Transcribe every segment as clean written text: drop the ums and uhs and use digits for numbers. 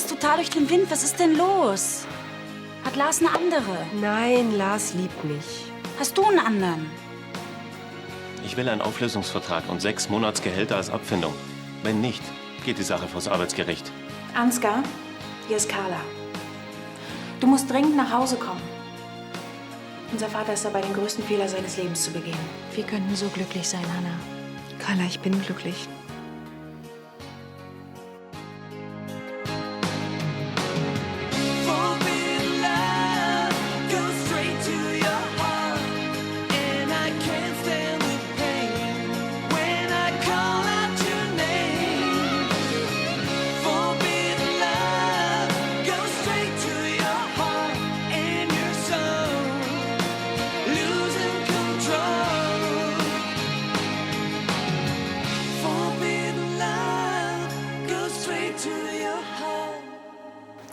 redest total durch den Wind. Was ist denn los? Hat Lars eine andere? Nein, Lars liebt mich. Hast du einen anderen? Ich will einen Auflösungsvertrag und 6 Monatsgehälter als Abfindung. Wenn nicht, geht die Sache vors Arbeitsgericht. Ansgar, hier ist Carla. Du musst dringend nach Hause kommen. Unser Vater ist dabei, den größten Fehler seines Lebens zu begehen. Wir könnten so glücklich sein, Hannah. Carla, ich bin glücklich.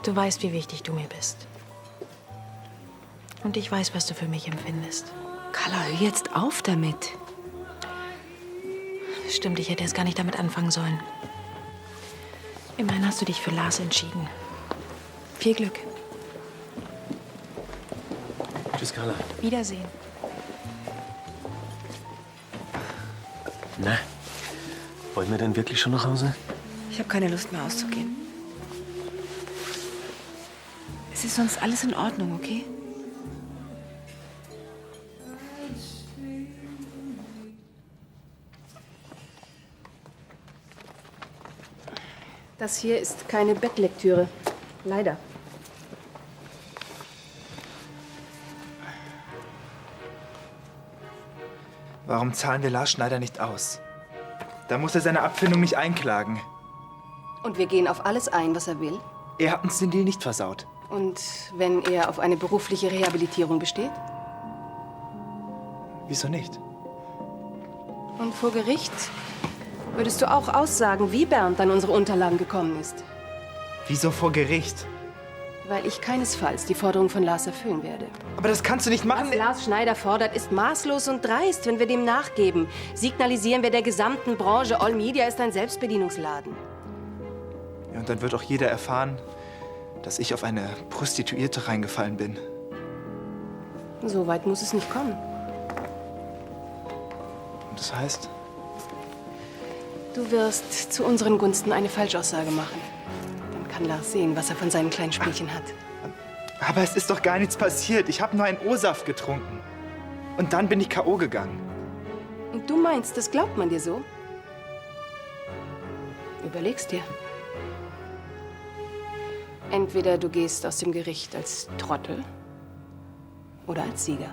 Du weißt, wie wichtig du mir bist. Und ich weiß, was du für mich empfindest. Carla, hör jetzt auf damit. Stimmt, ich hätte jetzt gar nicht damit anfangen sollen. Immerhin hast du dich für Lars entschieden. Viel Glück. Tschüss, Carla. Wiedersehen. Na, wollen wir denn wirklich schon nach Hause? Ich habe keine Lust mehr auszugehen. Es ist sonst alles in Ordnung, okay? Das hier ist keine Bettlektüre. Leider. Warum zahlen wir Lars Schneider nicht aus? Da muss er seine Abfindung nicht einklagen. Und wir gehen auf alles ein, was er will. Er hat uns den Deal nicht versaut. Und wenn er auf eine berufliche Rehabilitierung besteht? Wieso nicht? Und vor Gericht würdest du auch aussagen, wie Bernd an unsere Unterlagen gekommen ist. Wieso vor Gericht? Weil ich keinesfalls die Forderung von Lars erfüllen werde. Aber das kannst du nicht machen. Was Lars Schneider fordert, ist maßlos und dreist. Wenn wir dem nachgeben, signalisieren wir der gesamten Branche, All Media ist ein Selbstbedienungsladen. Ja, und dann wird auch jeder erfahren, dass ich auf eine Prostituierte reingefallen bin. So weit muss es nicht kommen. Und das heißt? Du wirst zu unseren Gunsten eine Falschaussage machen. Dann kann Lars sehen, was er von seinen kleinen Spielchen hat. Aber es ist doch gar nichts passiert. Ich habe nur einen O-Saft getrunken. Und dann bin ich K.O. gegangen. Und du meinst, das glaubt man dir so? Überleg's dir. Entweder du gehst aus dem Gericht als Trottel oder als Sieger.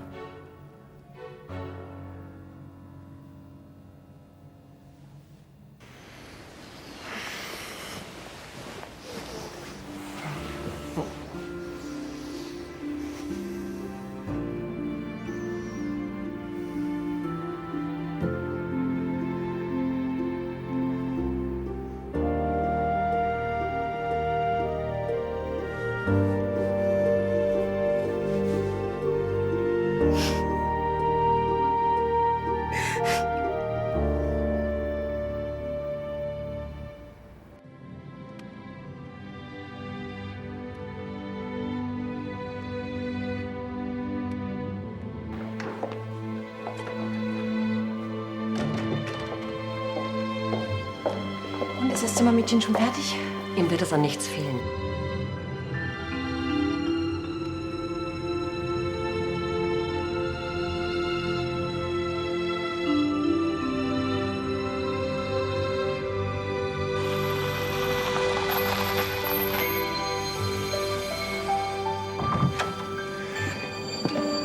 Und ist das Zimmermädchen schon fertig? Ihm wird es an nichts fehlen.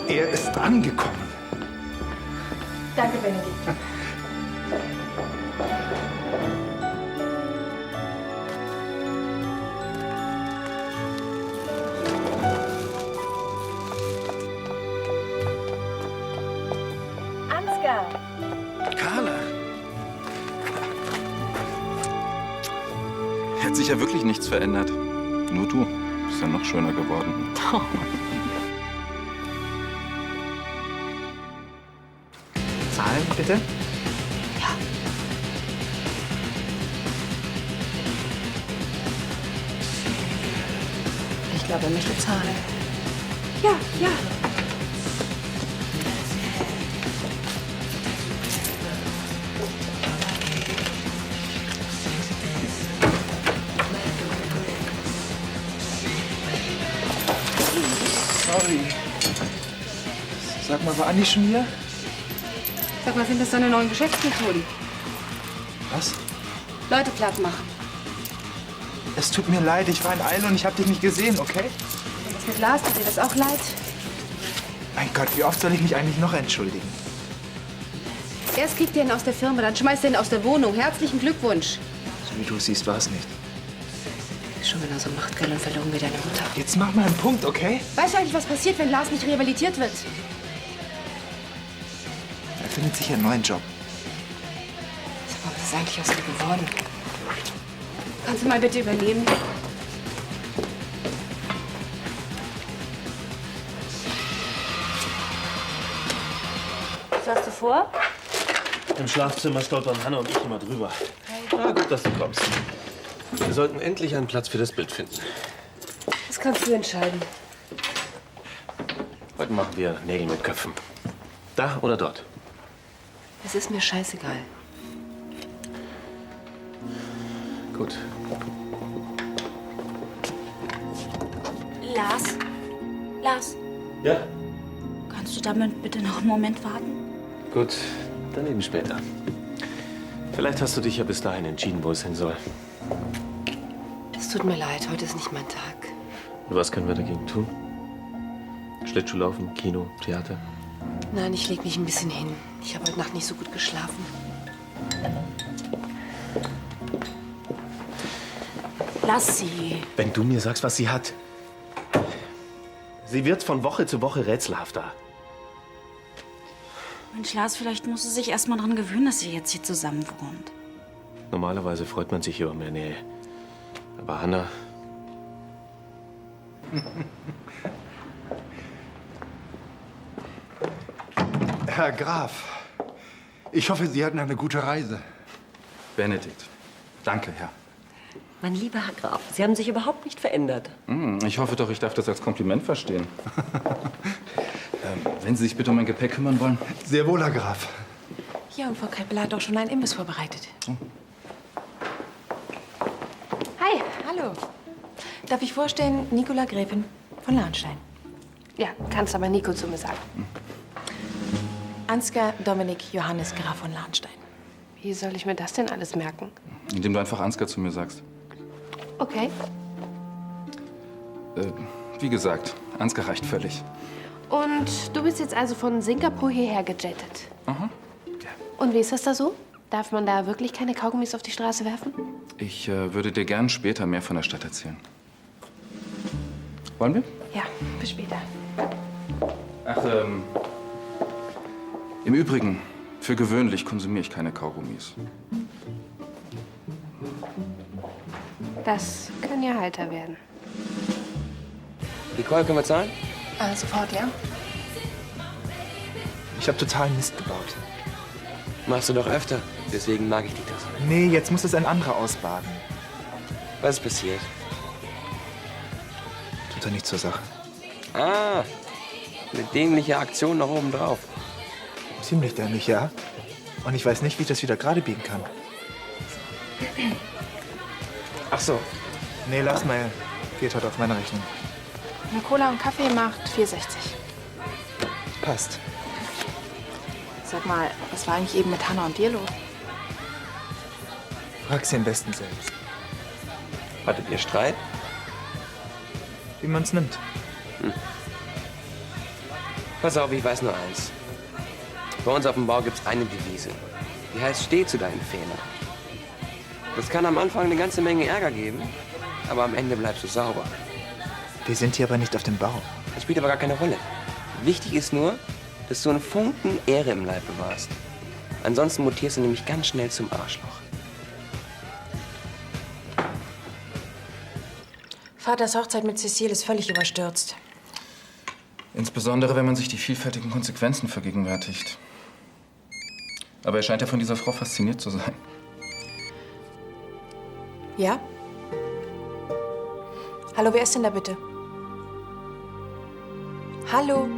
Er ist angekommen. Danke, Benedikt. Ansgar! Carla! Hat sich ja wirklich nichts verändert. Nur du bist ja noch schöner geworden. Zahlen, bitte? Ich glaube, er möchte zahlen. Ja, ja. Sorry. Sag mal, war Andi schon hier? Sag mal, sind das deine neuen Geschäftsmethoden? Was? Leute platt machen. Es tut mir leid, ich war in Eile und ich habe dich nicht gesehen, okay? Was mit Lars, tut dir das auch leid? Mein Gott, wie oft soll ich mich eigentlich noch entschuldigen? Erst kriegt ihr ihn aus der Firma, dann schmeißt ihr ihn aus der Wohnung. Herzlichen Glückwunsch. So wie du es siehst, war es nicht. Ist schon genauso machtgeil und verlogen wie deine Mutter. Jetzt mach mal einen Punkt, okay? Weißt du eigentlich, was passiert, wenn Lars nicht rehabilitiert wird? Er findet sich einen neuen Job. Sag mal, was ist eigentlich aus dir geworden? Kannst du mal bitte übernehmen? Was hast du vor? Im Schlafzimmer stolpern Hanna und ich immer drüber. Na gut, dass du kommst. Wir sollten endlich einen Platz für das Bild finden. Das kannst du entscheiden. Heute machen wir Nägel mit Köpfen. Da oder dort? Es ist mir scheißegal. Gut. Lars? Lars, Ja? kannst du damit bitte noch einen Moment warten? Gut, dann eben später. Vielleicht hast du dich ja bis dahin entschieden, wo es hin soll. Es tut mir leid, heute ist nicht mein Tag. Und was können wir dagegen tun? Schlittschuhlaufen, Kino, Theater? Nein, ich leg mich ein bisschen hin. Ich habe heute Nacht nicht so gut geschlafen. Lass sie. Wenn du mir sagst, was sie hat. Sie wird von Woche zu Woche rätselhafter. Mensch, Lars, vielleicht muss sie sich erst mal daran gewöhnen, dass ihr jetzt hier zusammen wohnt. Normalerweise freut man sich über mehr Nähe. Aber Hanna, Herr Graf, ich hoffe, Sie hatten eine gute Reise. Benedikt. Danke, Herr. Mein lieber Herr Graf, Sie haben sich überhaupt nicht verändert. Ich hoffe doch, ich darf das als Kompliment verstehen. Wenn Sie sich bitte um mein Gepäck kümmern wollen. Sehr wohl, Herr Graf. Ja, und Frau Kreppel hat auch schon einen Imbiss vorbereitet. Hi, hallo. Darf ich vorstellen, Nicola Gräfin von Lahnstein. Ja, kannst aber Nico zu mir sagen. Ansgar Dominik Johannes Graf von Lahnstein. Wie soll ich mir das denn alles merken? Indem du einfach Ansgar zu mir sagst. Okay. Wie gesagt, Ansgar reicht völlig. Und du bist jetzt also von Singapur hierher gejettet? Aha. Und wie ist das da so? Darf man da wirklich keine Kaugummis auf die Straße werfen? Ich würde dir gern später mehr von der Stadt erzählen. Wollen wir? Ja, bis später. Ach, im Übrigen, für gewöhnlich konsumiere ich keine Kaugummis. Das kann ja heiter werden. Nicole, können wir zahlen? Sofort, ja? Ich habe total Mist gebaut. Machst du doch öfter. Deswegen mag ich dich das. Nee, jetzt muss es ein anderer ausbaden. Was ist passiert? Tut doch nichts zur Sache. Ah, eine dämliche Aktion noch oben drauf. Ziemlich dämlich, ja. Und ich weiß nicht, wie ich das wieder gerade biegen kann. Ach so. Nee, lass mal. Geht heute auf meine Rechnung. Eine Cola und Kaffee macht 4,60. Passt. Sag mal, was war eigentlich eben mit Hanna und dir los? Frag sie am besten selbst. Hattet ihr Streit? Wie man's nimmt. Pass auf, ich weiß nur eins. Bei uns auf dem Bau gibt's eine Devise. Die heißt, steh zu deinen Fehlern. Das kann am Anfang eine ganze Menge Ärger geben, aber am Ende bleibst du sauber. Wir sind hier aber nicht auf dem Bau. Das spielt aber gar keine Rolle. Wichtig ist nur, dass du einen Funken Ehre im Leib bewahrst. Ansonsten mutierst du nämlich ganz schnell zum Arschloch. Vaters Hochzeit mit Cecile ist völlig überstürzt. Insbesondere, wenn man sich die vielfältigen Konsequenzen vergegenwärtigt. Aber er scheint ja von dieser Frau fasziniert zu sein. Ja? Hallo, wer ist denn da bitte? Hallo.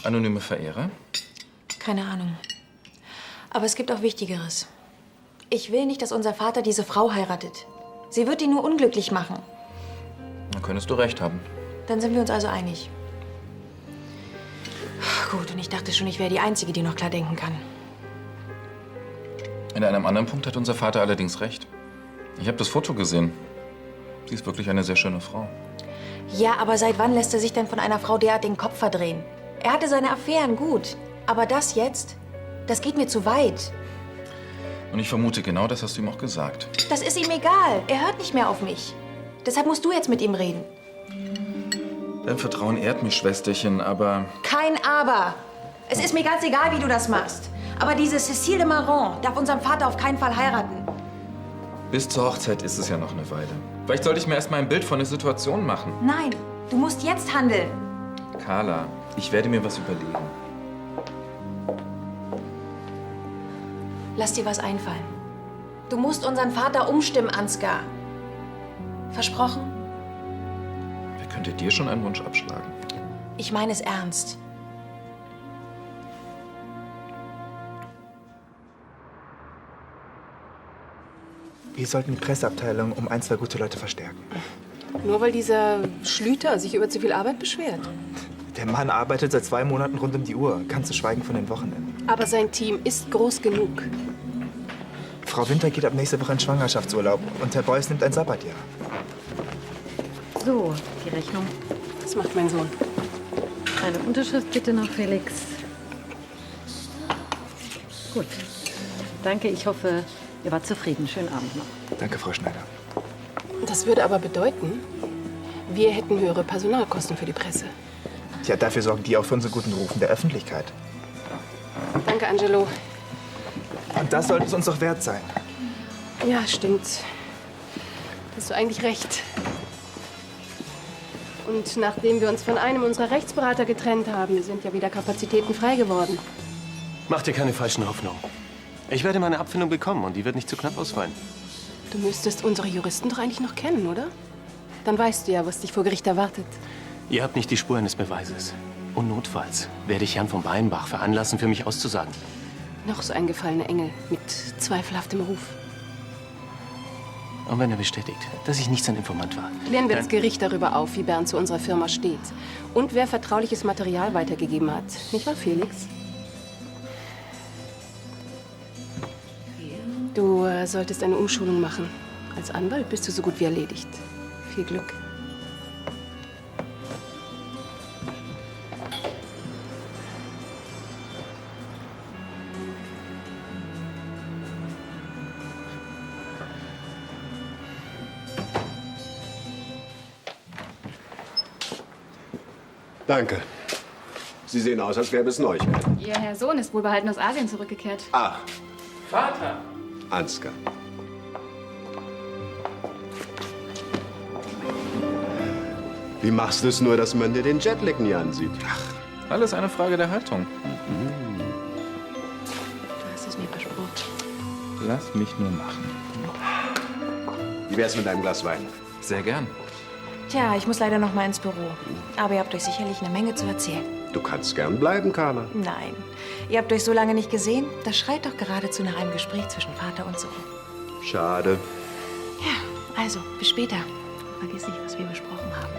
Anonyme Verehrer? Keine Ahnung. Aber es gibt auch Wichtigeres. Ich will nicht, dass unser Vater diese Frau heiratet. Sie wird ihn nur unglücklich machen. Dann könntest du recht haben. Dann sind wir uns also einig. Gut, und ich dachte schon, ich wäre die Einzige, die noch klar denken kann. In einem anderen Punkt hat unser Vater allerdings recht. Ich habe das Foto gesehen. Sie ist wirklich eine sehr schöne Frau. Ja, aber seit wann lässt er sich denn von einer Frau derart den Kopf verdrehen? Er hatte seine Affären, gut. Aber das jetzt, das geht mir zu weit. Und ich vermute, genau das hast du ihm auch gesagt. Das ist ihm egal. Er hört nicht mehr auf mich. Deshalb musst du jetzt mit ihm reden. Dein Vertrauen ehrt mich, Schwesterchen, aber... Kein Aber. Es ist mir ganz egal, wie du das machst. Aber diese Cécile de Marron darf unseren Vater auf keinen Fall heiraten. Bis zur Hochzeit ist es ja noch eine Weile. Vielleicht sollte ich mir erst mal ein Bild von der Situation machen. Nein, du musst jetzt handeln. Carla, ich werde mir was überlegen. Lass dir was einfallen. Du musst unseren Vater umstimmen, Ansgar. Versprochen? Wer könnte dir schon einen Wunsch abschlagen? Ich meine es ernst. Wir sollten die Presseabteilung um 1, 2 gute Leute verstärken. Nur weil dieser Schlüter sich über zu viel Arbeit beschwert. Der Mann arbeitet seit 2 Monaten rund um die Uhr, ganz zu schweigen von den Wochenenden. Aber sein Team ist groß genug. Frau Winter geht ab nächste Woche in Schwangerschaftsurlaub und Herr Beuys nimmt ein Sabbatjahr. So, die Rechnung. Das macht mein Sohn. Eine Unterschrift bitte noch, Felix. Gut. Danke, ich hoffe, ihr wart zufrieden. Schönen Abend noch. Danke, Frau Schneider. Das würde aber bedeuten, wir hätten höhere Personalkosten für die Presse. Ja, dafür sorgen die auch für unseren guten Ruf in der Öffentlichkeit. Danke, Angelo. Und das sollte es uns doch wert sein. Ja, stimmt. Hast du eigentlich recht. Und nachdem wir uns von einem unserer Rechtsberater getrennt haben, sind ja wieder Kapazitäten frei geworden. Mach dir keine falschen Hoffnungen. Ich werde meine Abfindung bekommen und die wird nicht zu knapp ausfallen. Du müsstest unsere Juristen doch eigentlich noch kennen, oder? Dann weißt du ja, was dich vor Gericht erwartet. Ihr habt nicht die Spur eines Beweises. Und notfalls werde ich Herrn von Beinbach veranlassen, für mich auszusagen. Noch so ein gefallener Engel mit zweifelhaftem Ruf. Und wenn er bestätigt, dass ich nicht sein Informant war. Klären wir das dann- Gericht darüber auf, wie Bernd zu unserer Firma steht. Und wer vertrauliches Material weitergegeben hat. Nicht wahr, Felix? Du solltest eine Umschulung machen. Als Anwalt bist du so gut wie erledigt. Viel Glück. Danke. Sie sehen aus, als gäbe es Neuigkeiten. Ihr Herr Sohn ist wohlbehalten aus Asien zurückgekehrt. Ach, Vater! Ansgar. Wie machst du es nur, dass man dir den Jetlag nie ansieht? Alles eine Frage der Haltung. Du hast es mir versprochen. Lass mich nur machen. Wie wär's mit einem Glas Wein? Sehr gern. Tja, ich muss leider noch mal ins Büro. Aber ihr habt euch sicherlich eine Menge zu erzählen. Du kannst gern bleiben, Carla. Nein. Ihr habt euch so lange nicht gesehen. Das schreit doch geradezu nach einem Gespräch zwischen Vater und Sohn. Schade. Ja, also, bis später. Vergiss nicht, was wir besprochen haben.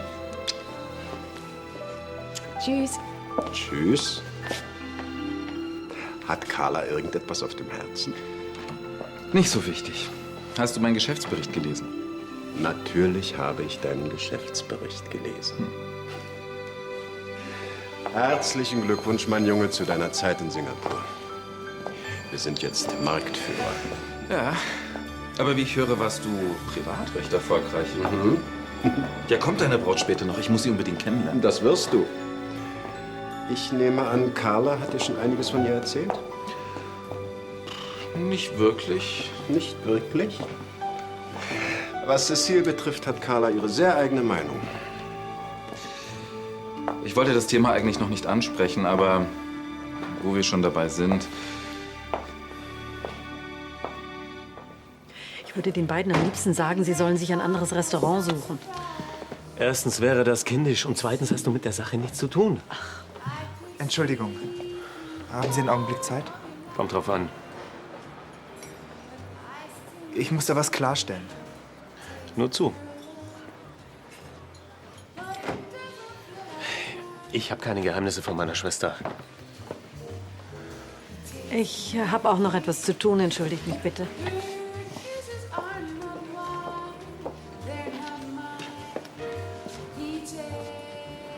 Tschüss. Tschüss. Hat Carla irgendetwas auf dem Herzen? Nicht so wichtig. Hast du meinen Geschäftsbericht gelesen? Natürlich habe ich deinen Geschäftsbericht gelesen. Herzlichen Glückwunsch, mein Junge, zu deiner Zeit in Singapur. Wir sind jetzt Marktführer. Ja. Aber wie ich höre, warst du privat recht erfolgreich. Ja, kommt deine Braut später noch? Ich muss sie unbedingt kennenlernen. Das wirst du. Ich nehme an, Carla hat dir schon einiges von ihr erzählt? Nicht wirklich. Nicht wirklich? Was Cecile betrifft, hat Carla ihre sehr eigene Meinung. Ich wollte das Thema eigentlich noch nicht ansprechen, aber wo wir schon dabei sind. Ich würde den beiden am liebsten sagen, sie sollen sich ein anderes Restaurant suchen. Erstens wäre das kindisch und zweitens hast du mit der Sache nichts zu tun. Entschuldigung. Haben Sie einen Augenblick Zeit? Kommt drauf an. Ich muss da was klarstellen. Nur zu. Ich habe keine Geheimnisse von meiner Schwester. Ich habe auch noch etwas zu tun, entschuldigt mich bitte.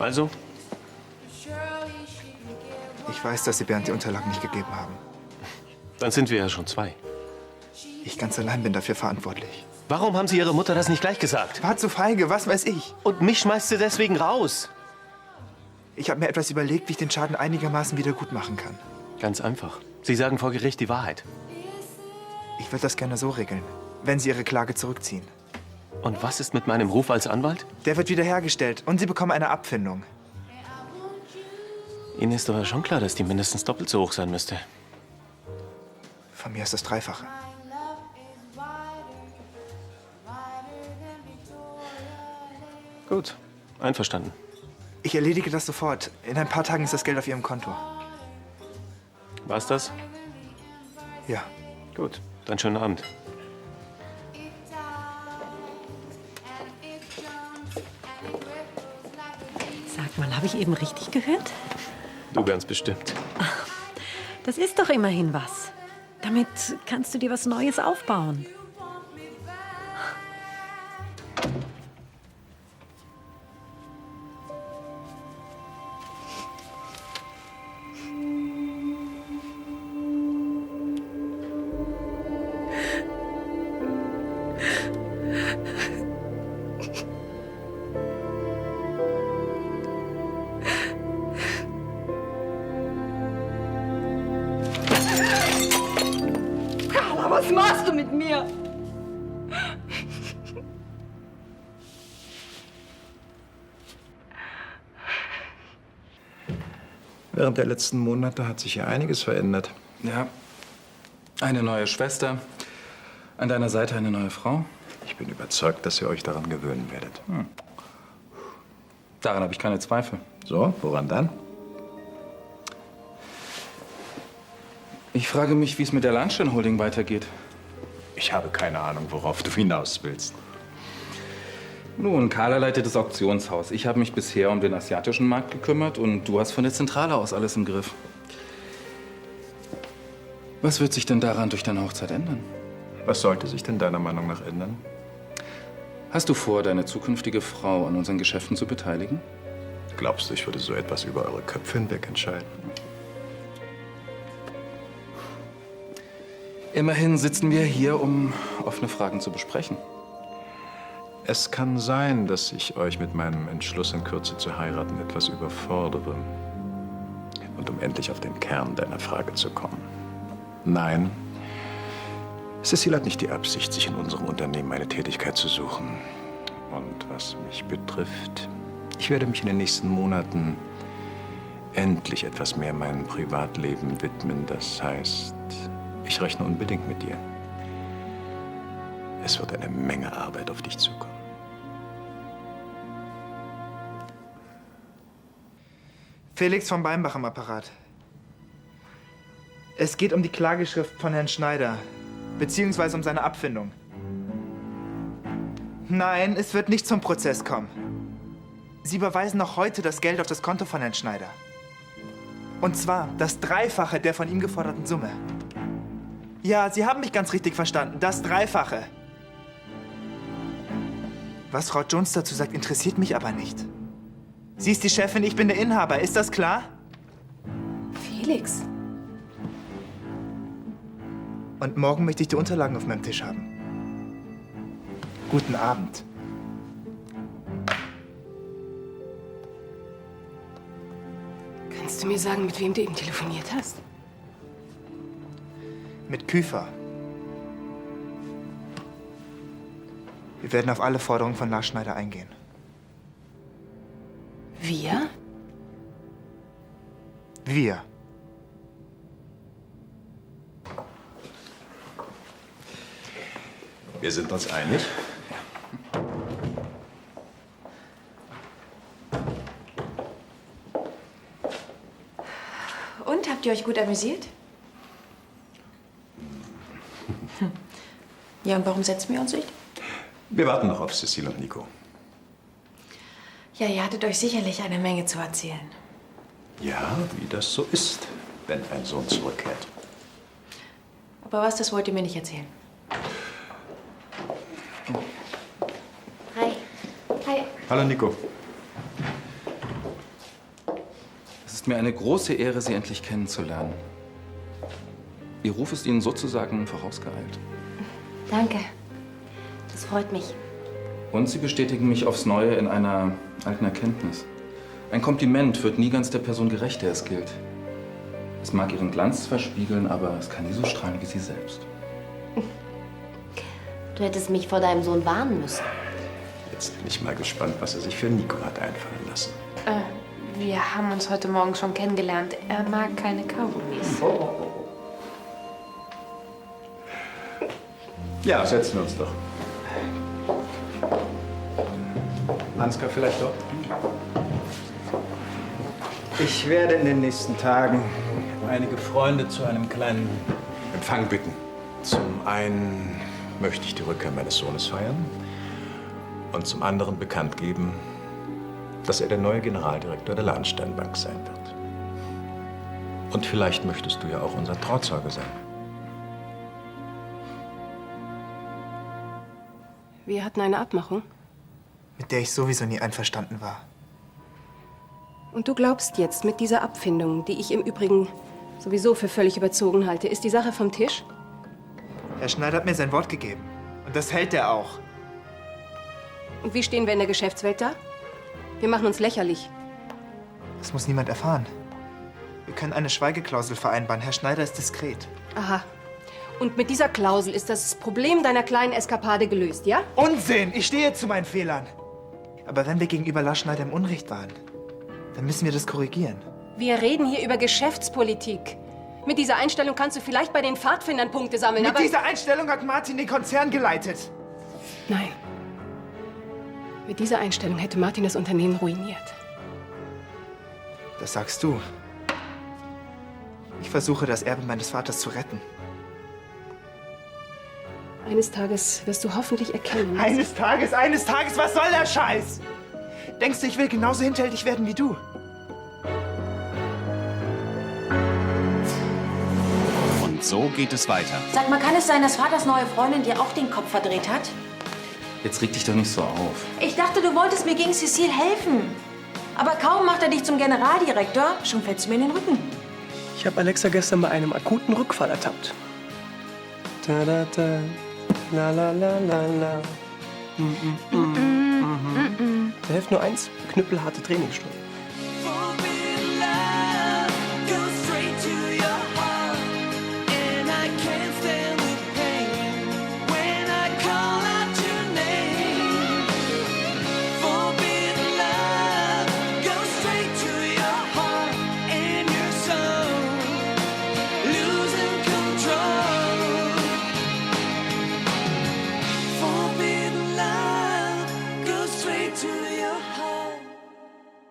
Also? Ich weiß, dass Sie Bernd die Unterlagen nicht gegeben haben. Dann sind wir ja schon zwei. Ich ganz allein bin dafür verantwortlich. Warum haben Sie Ihrer Mutter das nicht gleich gesagt? War zu feige, was weiß ich. Und mich schmeißt sie deswegen raus. Ich habe mir etwas überlegt, wie ich den Schaden einigermaßen wieder gut machen kann. Ganz einfach. Sie sagen vor Gericht die Wahrheit. Ich würde das gerne so regeln, wenn Sie Ihre Klage zurückziehen. Und was ist mit meinem Ruf als Anwalt? Der wird wiederhergestellt und Sie bekommen eine Abfindung. Ihnen ist aber schon klar, dass die mindestens doppelt so hoch sein müsste. Von mir ist das Dreifache. Gut, einverstanden. Ich erledige das sofort. In ein paar Tagen ist das Geld auf Ihrem Konto. War's das? Ja. Gut, dann schönen Abend. Sag mal, habe ich eben richtig gehört? Du ganz bestimmt. Das ist doch immerhin was. Damit kannst du dir was Neues aufbauen. Was machst du mit mir? Während der letzten Monate hat sich hier einiges verändert. Ja, eine neue Schwester, an deiner Seite eine neue Frau. Ich bin überzeugt, dass ihr euch daran gewöhnen werdet. Daran habe ich keine Zweifel. So, woran dann? Ich frage mich, wie es mit der Lahnstein Holding weitergeht. Ich habe keine Ahnung, worauf du hinaus willst. Nun, Carla leitet das Auktionshaus. Ich habe mich bisher um den asiatischen Markt gekümmert und du hast von der Zentrale aus alles im Griff. Was wird sich denn daran durch deine Hochzeit ändern? Was sollte sich denn deiner Meinung nach ändern? Hast du vor, deine zukünftige Frau an unseren Geschäften zu beteiligen? Glaubst du, ich würde so etwas über eure Köpfe hinweg entscheiden? Immerhin sitzen wir hier, um offene Fragen zu besprechen. Es kann sein, dass ich euch mit meinem Entschluss, in Kürze zu heiraten, etwas überfordere. Und um endlich auf den Kern deiner Frage zu kommen. Nein, Cecile hat nicht die Absicht, sich in unserem Unternehmen eine Tätigkeit zu suchen. Und was mich betrifft, ich werde mich in den nächsten Monaten endlich etwas mehr meinem Privatleben widmen. Das heißt, ich rechne unbedingt mit dir. Es wird eine Menge Arbeit auf dich zukommen. Felix von Beimbach am Apparat. Es geht um die Klageschrift von Herrn Schneider, beziehungsweise um seine Abfindung. Nein, es wird nicht zum Prozess kommen. Sie überweisen noch heute das Geld auf das Konto von Herrn Schneider. Und zwar das Dreifache der von ihm geforderten Summe. Ja, Sie haben mich ganz richtig verstanden. Das Dreifache. Was Frau Jones dazu sagt, interessiert mich aber nicht. Sie ist die Chefin, ich bin der Inhaber. Ist das klar? Felix. Und morgen möchte ich die Unterlagen auf meinem Tisch haben. Guten Abend. Kannst du mir sagen, mit wem du eben telefoniert hast? Mit Küfer. Wir werden auf alle Forderungen von Lars Schneider eingehen. Wir? Wir. Wir sind uns einig. Und, habt ihr euch gut amüsiert? Ja, und warum setzen wir uns nicht? Wir warten noch auf Cecile und Nico. Ja, ihr hattet euch sicherlich eine Menge zu erzählen. Ja, wie das so ist, wenn ein Sohn zurückkehrt. Aber was, das wollt ihr mir nicht erzählen. Hi. Hi. Hallo Nico. Es ist mir eine große Ehre, Sie endlich kennenzulernen. Ihr Ruf ist Ihnen sozusagen vorausgeeilt. Danke. Das freut mich. Und Sie bestätigen mich aufs Neue in einer alten Erkenntnis. Ein Kompliment wird nie ganz der Person gerecht, der es gilt. Es mag ihren Glanz zwar spiegeln, aber es kann nie so strahlen wie Sie selbst. Du hättest mich vor deinem Sohn warnen müssen. Jetzt bin ich mal gespannt, was er sich für Nico hat einfallen lassen. Wir haben uns heute Morgen schon kennengelernt. Er mag keine Kaugummis. Ja, setzen wir uns doch. Ansgar vielleicht doch? Ich werde in den nächsten Tagen einige Freunde zu einem kleinen Empfang bitten. Zum einen möchte ich die Rückkehr meines Sohnes feiern und zum anderen bekannt geben, dass er der neue Generaldirektor der Lahnsteinbank sein wird. Und vielleicht möchtest du ja auch unser Trauzeuge sein. Wir hatten eine Abmachung. Mit der ich sowieso nie einverstanden war. Und du glaubst jetzt, mit dieser Abfindung, die ich im Übrigen sowieso für völlig überzogen halte, ist die Sache vom Tisch? Herr Schneider hat mir sein Wort gegeben. Und das hält er auch. Und wie stehen wir in der Geschäftswelt da? Wir machen uns lächerlich. Das muss niemand erfahren. Wir können eine Schweigeklausel vereinbaren. Herr Schneider ist diskret. Aha. Und mit dieser Klausel ist das Problem deiner kleinen Eskapade gelöst, ja? Unsinn! Ich stehe zu meinen Fehlern. Aber wenn wir gegenüber Lars Schneider im Unrecht waren, dann müssen wir das korrigieren. Wir reden hier über Geschäftspolitik. Mit dieser Einstellung kannst du vielleicht bei den Pfadfindern Punkte sammeln, Mit aber... dieser Einstellung hat Martin den Konzern geleitet. Nein. Mit dieser Einstellung hätte Martin das Unternehmen ruiniert. Das sagst du. Ich versuche, das Erbe meines Vaters zu retten. Eines Tages wirst du hoffentlich erkennen... Eines Tages, was soll der Scheiß? Denkst du, ich will genauso hinterhältig werden wie du? Und so geht es weiter. Sag mal, kann es sein, dass Vaters neue Freundin dir auch den Kopf verdreht hat? Jetzt reg dich doch nicht so auf. Ich dachte, du wolltest mir gegen Cecile helfen. Aber kaum macht er dich zum Generaldirektor, schon fällst du mir in den Rücken. Ich habe Alexa gestern bei einem akuten Rückfall ertappt. Da, da, da. La, la, la, la, la. Da hilft nur eins, knüppelharte Trainingsstunden. To